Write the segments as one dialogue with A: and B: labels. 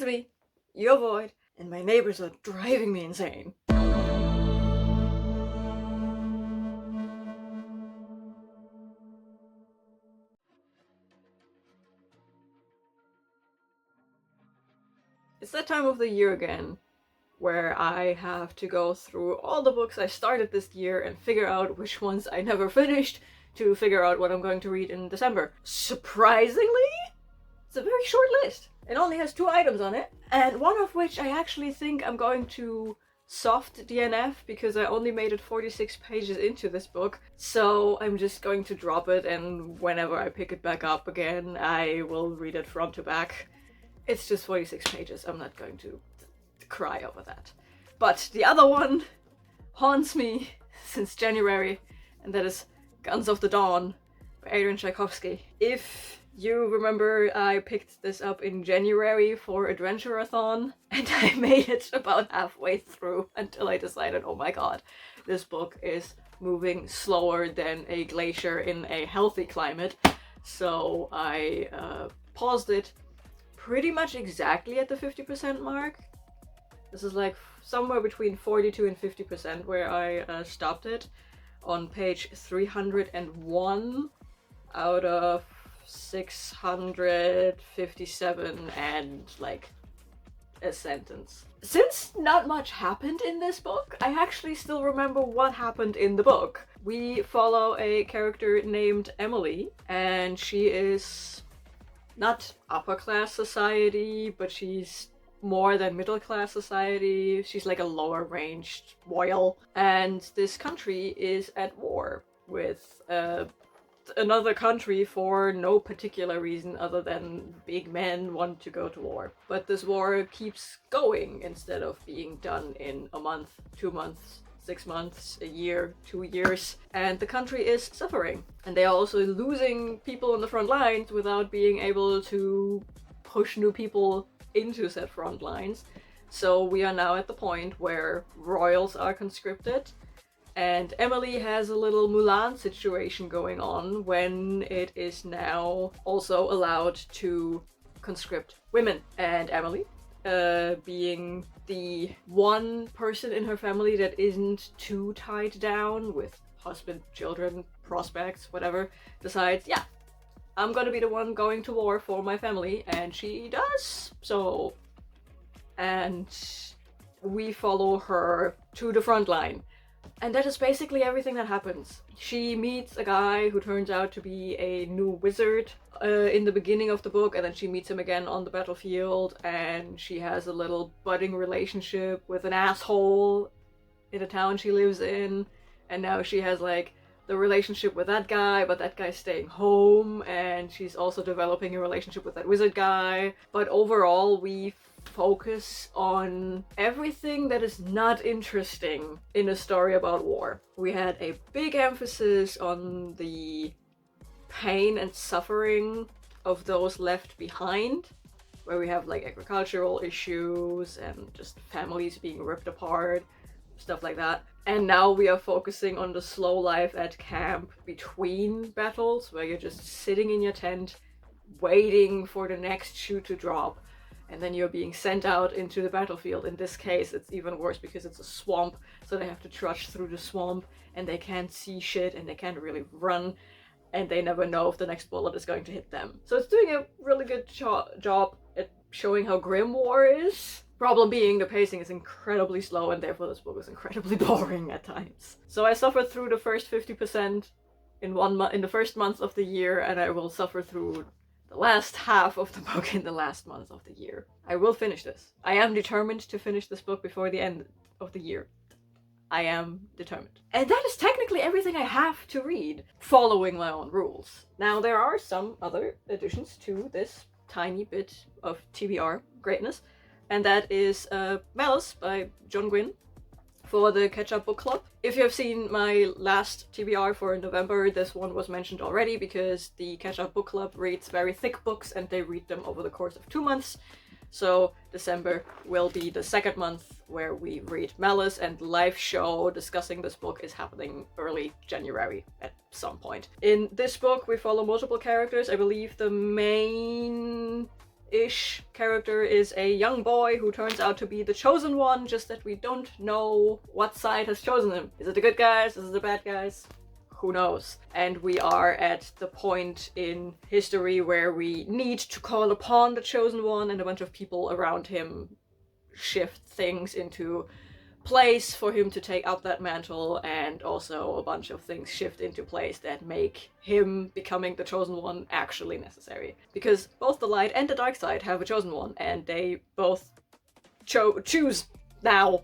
A: me, you avoid, and my neighbors are driving me insane. It's that time of the year again, where I have to go through all the books I started this year and figure out which ones I never finished to figure out what I'm going to read in December. Surprisingly, it's a very short list. It only has 2 items on it, and one of which I actually think I'm going to soft DNF because I only made it 46 pages into this book, so I'm just going to drop it, and whenever I pick it back up again, I will read it front to back. It's just 46 pages, I'm not going to cry over that. But the other one haunts me since January, and that is Guns of the Dawn by Adrian Tchaikovsky. If you remember, I picked this up in January for Adventure-a-thon, and I made it about halfway through until I decided, oh my god, this book is moving slower than a glacier in a healthy climate. So I paused it pretty much exactly at the 50% mark. This is like somewhere between 42 and 50% where I stopped it on page 301 out of 657 and like a sentence. Since not much happened in this book, I actually still remember what happened in the book. We follow a character named Emily, and she is not upper class society, but she's more than middle class society. She's like a lower ranged royal, and this country is at war with another country for no particular reason other than big men want to go to war. But this war keeps going instead of being done in a month, 2 months, 6 months, a year, 2 years, and the country is suffering. And they are also losing people on the front lines without being able to push new people into said front lines. So we are now at the point where royals are conscripted, and Emily has a little Mulan situation going on when it is now also allowed to conscript women. And Emily, being the one person in her family that isn't too tied down with husband, children, prospects, whatever, decides, yeah, I'm gonna be the one going to war for my family, and she does so. And we follow her to the front line. And that is basically everything that happens. She meets a guy who turns out to be a new wizard in the beginning of the book, and then she meets him again on the battlefield, and she has a little budding relationship with an asshole in the town she lives in, and now she has like the relationship with that guy, but that guy's staying home, and she's also developing a relationship with that wizard guy. But overall, we focus on everything that is not interesting in a story about war. We had a big emphasis on the pain and suffering of those left behind, where we have like agricultural issues and just families being ripped apart, stuff like that. And now we are focusing on the slow life at camp between battles, where you're just sitting in your tent waiting for the next shoe to drop, and then you're being sent out into the battlefield. In this case, it's even worse because it's a swamp, so they have to trudge through the swamp, and they can't see shit, and they can't really run, and they never know if the next bullet is going to hit them. So it's doing a really good job at showing how grim war is. Problem being, the pacing is incredibly slow, and therefore this book is incredibly boring at times. So I suffered through the first 50% in the first month of the year, and I will suffer through the last half of the book in the last month of the year. I will finish this. I am determined to finish this book before the end of the year. I am determined. And that is technically everything I have to read, following my own rules. Now, there are some other additions to this tiny bit of TBR greatness, and that is Malice by Gwynne for the Catch-Up Book Club. If you have seen my last TBR for November, this one was mentioned already because the Catch-Up Book Club reads very thick books and they read them over the course of 2 months. So December will be the second month where we read Malice, and the live show discussing this book is happening early January at some point. In this book, we follow multiple characters. I believe the main-ish ish character is a young boy who turns out to be the chosen one, just that we don't know what side has chosen him. Is it the good guys? Is it the bad guys? Who knows? And we are at the point in history where we need to call upon the chosen one, and a bunch of people around him shift things into place for him to take up that mantle, and also a bunch of things shift into place that make him becoming the chosen one actually necessary. Because both the light and the dark side have a chosen one, and they both choose now.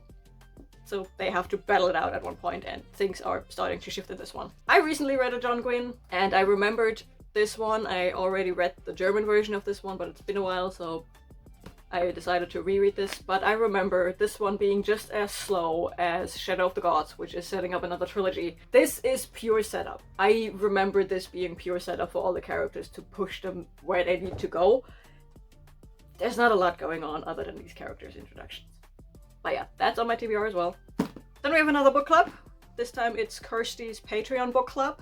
A: So they have to battle it out at one point, and things are starting to shift in this one. I recently read a John Gwynne, and I remembered this one. I already read the German version of this one, but it's been a while, so I decided to reread this. But I remember this one being just as slow as Shadow of the Gods, which is setting up another trilogy. This is pure setup. I remember this being pure setup for all the characters to push them where they need to go. There's not a lot going on other than these characters' introductions. But yeah, that's on my TBR as well. Then we have another book club. This time it's Kirsty's Patreon book club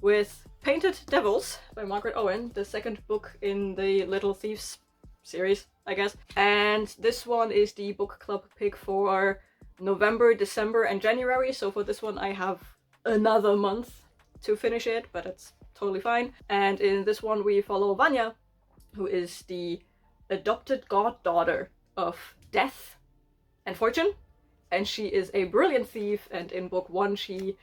A: with Painted Devils by Margaret Owen, the second book in the Little Thieves series, I guess. And this one is the book club pick for November, December, and January. So for this one I have another month to finish it, but it's totally fine. And in this one we follow Vanya, who is the adopted goddaughter of Death and Fortune, and she is a brilliant thief, and in book one she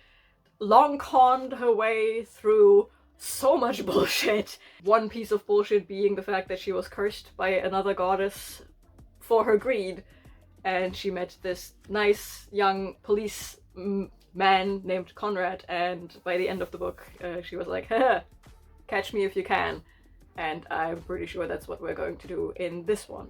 A: long conned her way through so much bullshit. One piece of bullshit being the fact that she was cursed by another goddess for her greed, and she met this nice young police man named Conrad, and by the end of the book she was like, haha, catch me if you can. And I'm pretty sure that's what we're going to do in this one.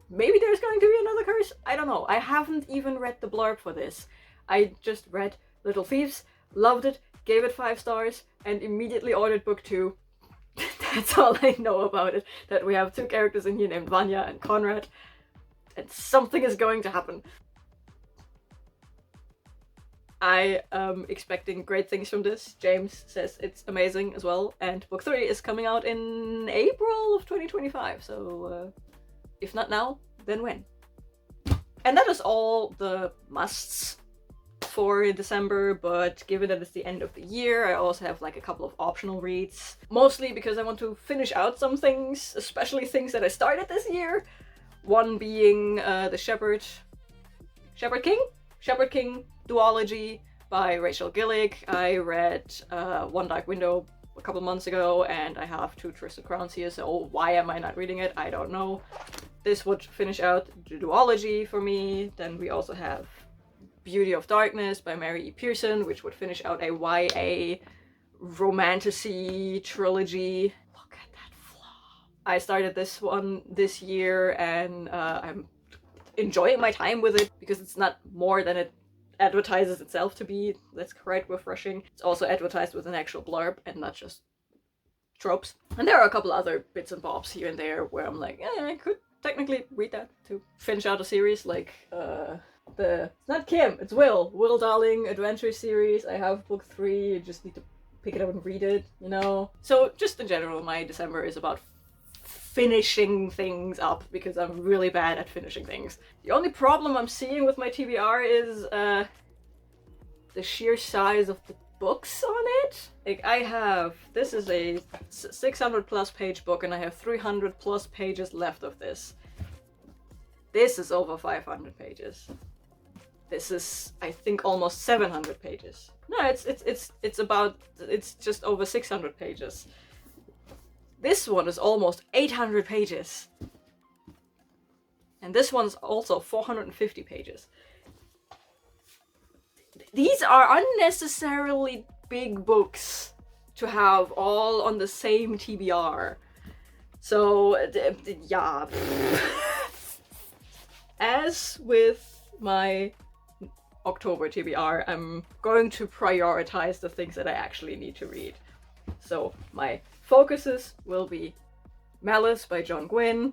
A: Maybe there's going to be another curse? I don't know. I haven't even read the blurb for this. I just read Little Thieves, loved it, gave it 5 stars, and immediately ordered book 2. That's all I know about it. That we have 2 characters in here named Vanya and Conrad, and something is going to happen. I am expecting great things from this. James says it's amazing as well, and book 3 is coming out in April of 2025, so if not now, then when? And that is all the musts for December, but given that it's the end of the year, I also have like a couple of optional reads. Mostly because I want to finish out some things, especially things that I started this year. One being the Shepherd King duology by Rachel Gillig. I read One Dark Window a couple months ago, and I have 2 Twisted Crowns here, so why am I not reading it? I don't know. This would finish out the duology for me. Then we also have Beauty of Darkness by Mary E. Pearson, which would finish out a YA romantasy trilogy. Look at that flaw. I started this one this year, and I'm enjoying my time with it because it's not more than it advertises itself to be. That's quite refreshing. It's also advertised with an actual blurb and not just tropes. And there are a couple other bits and bobs here and there where I'm like, I could technically read that to finish out a series, like it's not Kim, it's Will Darling Adventure series. I have book 3, I just need to pick it up and read it, you know? So just in general, my December is about finishing things up because I'm really bad at finishing things. The only problem I'm seeing with my TBR is the sheer size of the books on it. Like this is a 600 plus page book and I have 300 plus pages left of this. This is over 500 pages. This is, I think, almost 700 pages. No, it's just over 600 pages. This one is almost 800 pages. And this one's also 450 pages. These are unnecessarily big books to have all on the same TBR. So, yeah. As with my October TBR, I'm going to prioritize the things that I actually need to read. So, my focuses will be Malice by John Gwynne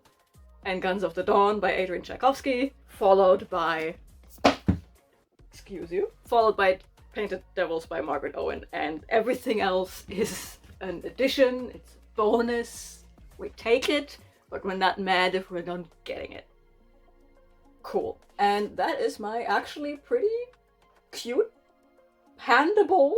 A: and Guns of the Dawn by Adrian Tchaikovsky, followed by Painted Devils by Margaret Owen, and everything else is an addition, it's bonus, we take it, but we're not mad if we're not getting it. Cool. And that is my actually pretty cute, handable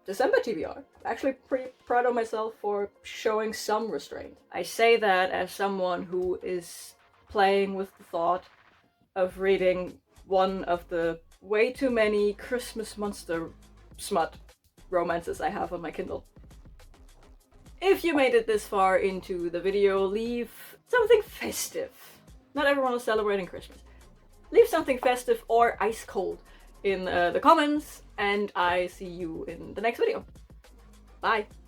A: December TBR. Actually pretty proud of myself for showing some restraint. I say that as someone who is playing with the thought of reading one of the way too many Christmas monster smut romances I have on my Kindle. If you made it this far into the video, leave something festive. Not everyone is celebrating Christmas. Leave something festive or ice cold in the comments, and I see you in the next video. Bye!